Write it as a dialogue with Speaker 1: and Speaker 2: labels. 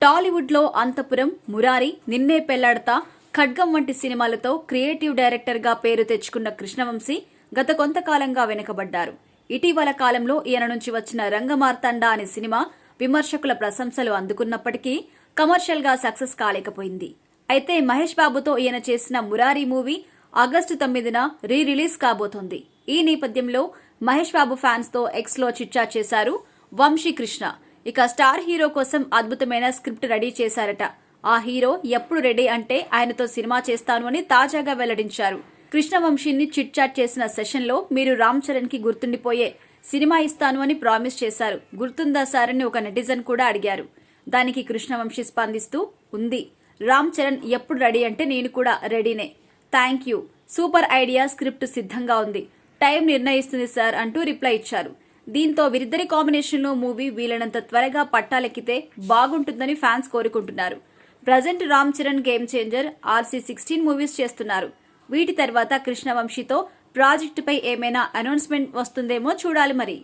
Speaker 1: టాలీవుడ్ లో అంతపురం, మురారి, నిన్నే పెళ్లాడతా, ఖడ్గం వంటి సినిమాలతో క్రియేటివ్ డైరెక్టర్ గా పేరు తెచ్చుకున్న కృష్ణవంశీ గత కొంతకాలంగా వెనుకబడ్డారు. ఇటీవల కాలంలో ఈయన నుంచి వచ్చిన రంగమార్తాండ అనే సినిమా విమర్శకుల ప్రశంసలు అందుకున్నప్పటికీ కమర్షియల్ గా సక్సెస్ కాలేకపోయింది. అయితే మహేష్ బాబుతో ఈయన చేసిన మురారి మూవీ ఆగస్టు 9న రిలీజ్ కాబోతోంది. ఈ నేపథ్యంలో మహేష్ బాబు ఫ్యాన్స్ తో ఎక్స్ లో చిట్చాట్ చేశారు వంశీకృష్ణ. ఇక స్టార్ హీరో కోసం అద్భుతమైన స్క్రిప్ట్ రెడీ చేశారట. ఆ హీరో ఎప్పుడు రెడీ అంటే ఆయనతో సినిమా చేస్తాను అని తాజాగా వెల్లడించారు. కృష్ణవంశీని చిట్ చాట్ చేసిన సెషన్ లో మీరు రామ్ చరణ్ కి గుర్తుండిపోయే సినిమా ఇస్తాను అని ప్రామిస్ చేశారు. గుర్తుందా సార్ అని ఒక నెటిజన్ కూడా అడిగారు. దానికి కృష్ణవంశీ స్పందిస్తూ ఉంది, రామ్ చరణ్ ఎప్పుడు రెడీ అంటే నేను కూడా రెడీనే. Thank you, super idea, script సిద్ధంగా ఉంది, టైం నిర్ణయిస్తుంది సార్ అంటూ రిప్లై ఇచ్చారు. దీంతో వీరిద్దరి కాంబినేషన్ లో మూవీ వీలైనంత త్వరగా పట్టాలెక్కితే బాగుంటుందని ఫ్యాన్స్ కోరుకుంటున్నారు. Present Ram Charan game changer, RC16 movies చేస్తున్నారు. వీటి తర్వాత కృష్ణవంశీతో ప్రాజెక్టుపై ఏమైనా అనౌన్స్మెంట్ వస్తుందేమో చూడాలి మరి.